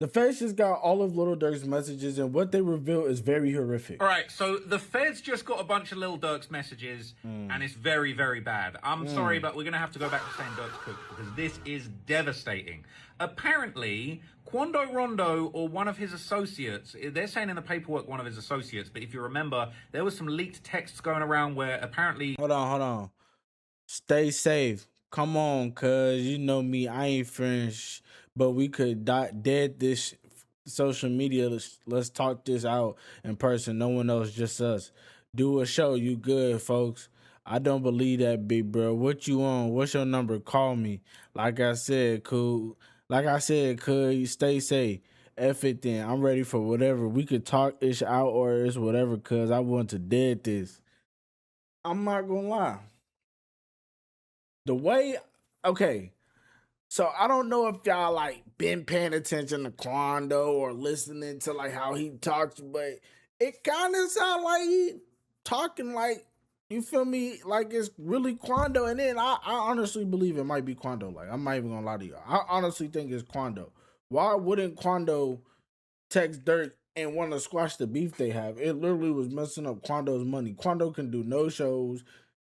The feds just got all of Little Durk's messages, and what they reveal is very horrific. All right, so the feds just got a bunch of Lil Durk's messages, and it's very, very bad. I'm sorry, but we're going to have to go back to saying Durk's cooked because this is devastating. Apparently, Quando Rondo or one of his associates, they're saying in the paperwork one of his associates, but if you remember, there was some leaked texts going around where apparently... Hold on. Stay safe. Come on, cuz you know me, I ain't French, but we could dead this social media. Let's talk this out in person. No one else, just us. Do a show. You good, folks. I don't believe that, big bro. What you on? What's your number? Call me. Like I said, cool. Like I said, could stay safe. F it then. I'm ready for whatever. We could talk ish out or it's whatever, cuz I want to dead this. I'm not gonna lie. The way, okay, so I don't know if y'all like been paying attention to Quando or listening to like how he talks, but it kind of sounds like he talking like, you feel me, like it's really Quando. And then I honestly believe it might be Quando. Like, I'm not even gonna lie to y'all. I honestly think it's Quando. Why wouldn't Quando text Durk and want to squash the beef they have? It literally was messing up Quando's money. Quando can do no shows.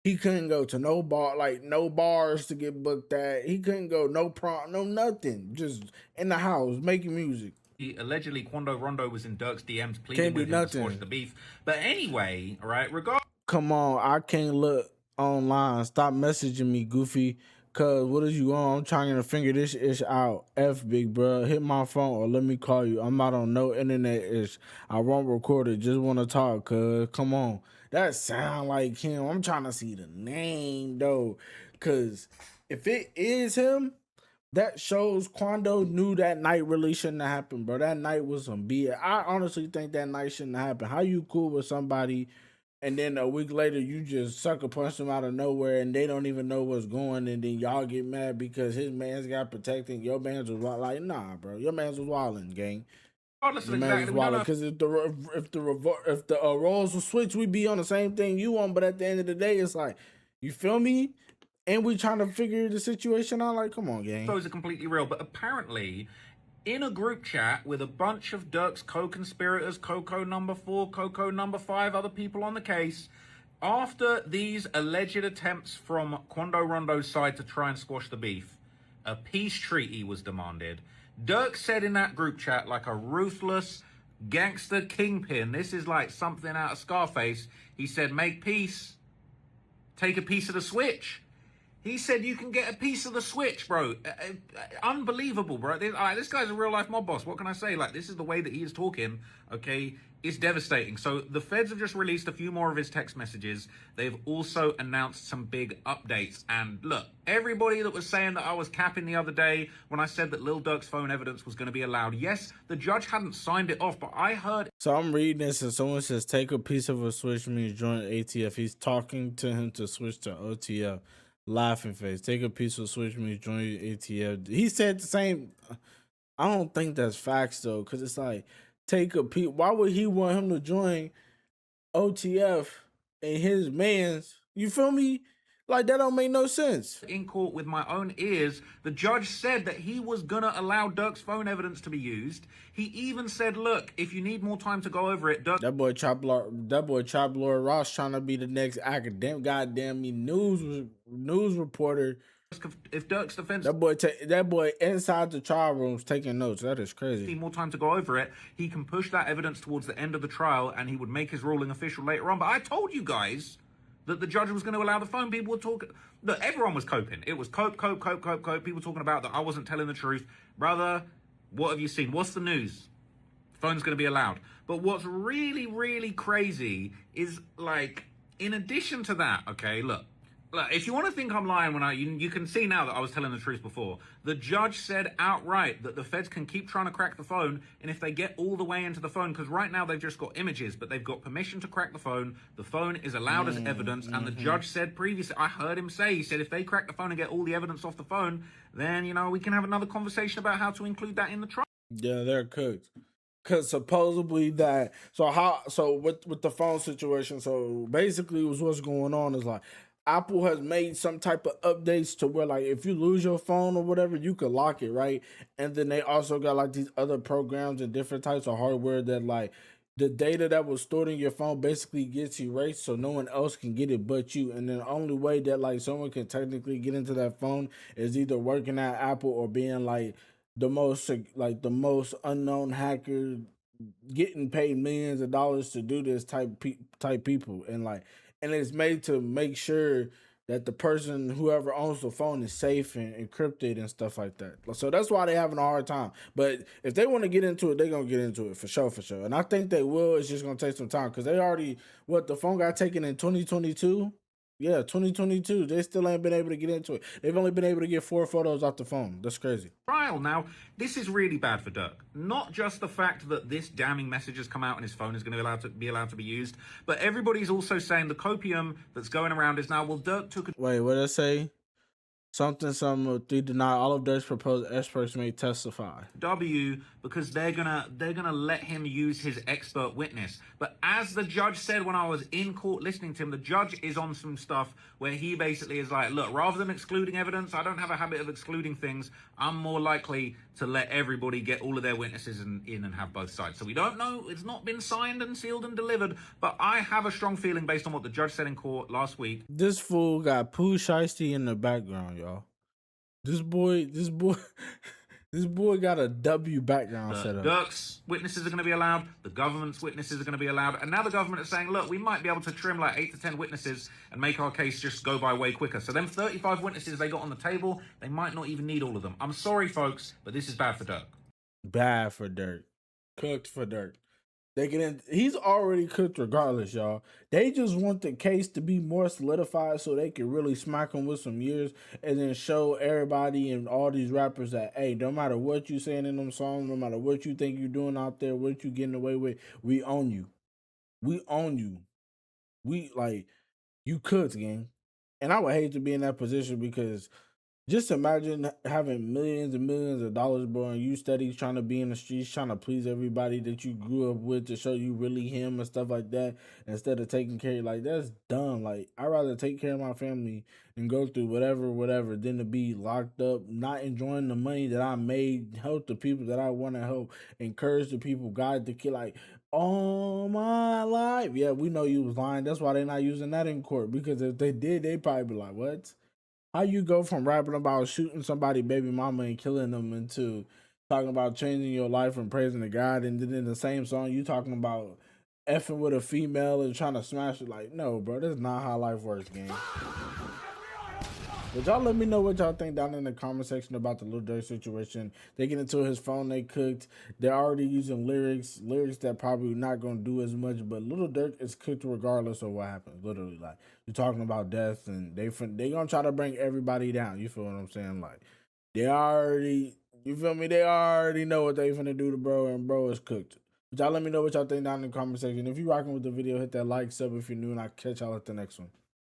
He couldn't go to no bar, like no bars to get booked at. He couldn't go no prom, no nothing. Just in the house making music. Allegedly, Quando Rondo was in Durk's DMs pleading Can't do with him to squash nothing. the beef. But anyway, all right, regardless... Come on, I can't look online. Stop messaging me, Goofy. Cause what is you on? I'm trying to figure this ish out. F big bro. Hit my phone or let me call you. I'm not on no internet ish. I won't record it. Just wanna talk, cuz. Come on. That sound like him. I'm trying to see the name though. Cause if it is him, that shows Quando knew that night really shouldn't have happened, bro. That night was some BS. I honestly think that night shouldn't have happened. How you cool with somebody and then a week later you just sucker punch them out of nowhere and they don't even know what's going, and then y'all get mad because his man's got protecting, your man's was wild. Like, nah, bro, your man's was wilding, gang. Your man's was wilding because if the roles were switched, we'd be on the same thing you on. But at the end of the day, it's like, you feel me? And we trying to figure the situation out. Like, come on, gang. Those are completely real, but apparently, in a group chat with a bunch of Durk's co-conspirators, Coco number 4, Coco number 5, other people on the case, after these alleged attempts from Quando Rondo's side to try and squash the beef, a peace treaty was demanded. Durk said in that group chat, like a ruthless gangster kingpin, this is like something out of Scarface, he said, make peace, take a piece of the switch. He said you can get a piece of the switch, bro. Unbelievable, bro. This guy's a real life mob boss. What can I say? Like, this is the way that he is talking, okay? It's devastating. So the feds have just released a few more of his text messages. They've also announced some big updates. And look, everybody that was saying that I was capping the other day when I said that Lil Durk's phone evidence was going to be allowed, yes, the judge hadn't signed it off, but I heard... So I'm reading this and someone says, take a piece of a switch means join ATF. He's talking to him to switch to OTF. Laughing face. Take a piece of switch means join ATF. He said the same. I don't think that's facts though, because it's like, take a piece. Why would he want him to join OTF and his man's? You feel me? Like, that don't make no sense. In court with my own ears, the judge said that he was gonna allow Durk's phone evidence to be used. He even said, look, if you need more time to go over it, Durk... That boy Chop Lord Ross trying to be the next academic goddamn me news reporter. If Durk's defense... That boy inside the trial rooms taking notes. That is crazy. Need more time to go over it, he can push that evidence towards the end of the trial and he would make his ruling official later on. But I told you guys that the judge was going to allow the phone. People were talking... Look, everyone was coping. It was cope. People talking about that I wasn't telling the truth. Brother, what have you seen? What's the news? The phone's going to be allowed. But what's really, really crazy is, like, in addition to that, okay, look, if you want to think I'm lying when you can see now that I was telling the truth before. The judge said outright that the feds can keep trying to crack the phone, and if they get all the way into the phone, because right now they've just got images, but they've got permission to crack the phone is allowed as evidence, and the judge said previously, I heard him say, he said if they crack the phone and get all the evidence off the phone, then, you know, we can have another conversation about how to include that in the trial. Yeah, they're cooked. Cause supposedly that with the phone situation, so basically was what's going on is like, Apple has made some type of updates to where like if you lose your phone or whatever, you could lock it, right? And then they also got like these other programs and different types of hardware that like the data that was stored in your phone basically gets erased so no one else can get it but you. And then the only way that like someone can technically get into that phone is either working at Apple or being like the most unknown hacker getting paid millions of dollars to do this type people. And it's made to make sure that the person whoever owns the phone is safe and encrypted and stuff like that. So that's why they're having a hard time. But if they want to get into it, they're gonna get into it for sure, for sure. And I think they will. It's just gonna take some time because they already the phone got taken in 2022. Yeah, 2022. They still ain't been able to get into it. They've only been able to get 4 photos off the phone. That's crazy. Trial. Now, this is really bad for Durk. Not just the fact that this damning message has come out and his phone is going to be allowed to be used, but everybody's also saying the copium that's going around is now, well, Durk took a Wait, what did I say? Something. They deny all of Durk's proposed experts may testify. W because they're gonna let him use his expert witness. But as the judge said when I was in court listening to him, the judge is on some stuff where he basically is like, look, rather than excluding evidence, I don't have a habit of excluding things. I'm more likely to let everybody get all of their witnesses in and have both sides. So we don't know. It's not been signed and sealed and delivered, but I have a strong feeling based on what the judge said in court last week. This fool got Pooh Shiesty in the background, y'all. This boy, this boy got a W background set up. Durk's witnesses are going to be allowed. The government's witnesses are going to be allowed. And now the government is saying, look, we might be able to trim like 8 to 10 witnesses and make our case just go by way quicker. So them 35 witnesses they got on the table, they might not even need all of them. I'm sorry, folks, but this is bad for Durk. Bad for Durk. Cooked for Durk. He's already cooked regardless, y'all. They just want the case to be more solidified so they can really smack him with some years and then show everybody and all these rappers that, hey, no matter what you saying in them songs, no matter what you think you're doing out there, what you getting away with, we own you. We own you. You cooked, gang. And I would hate to be in that position because just imagine having millions and millions of dollars, bro, and you steady trying to be in the streets, trying to please everybody that you grew up with to show you really him and stuff like that, instead of taking care of like that's dumb. Like I'd rather take care of my family and go through whatever, than to be locked up, not enjoying the money that I made, help the people that I want to help, encourage the people, guide the kid like all my life. Yeah, we know you was lying. That's why they're not using that in court. Because if they did, they'd probably be like, what? How you go from rapping about shooting somebody baby mama and killing them into talking about changing your life and praising the God, and then in the same song you talking about effing with a female and trying to smash it? Like, no, bro, that's not how life works, gang. But y'all let me know what y'all think down in the comment section about the Lil Durk situation. They get into his phone, they cooked. They're already using lyrics that probably not gonna do as much. But Lil Durk is cooked regardless of what happens. Literally, like you're talking about death, and they gonna try to bring everybody down. You feel what I'm saying? Like they already, you feel me? They already know what they finna do to bro, and bro is cooked. But y'all let me know what y'all think down in the comment section. If you rocking with the video, hit that like, sub if you're new, and I'll catch y'all at the next one.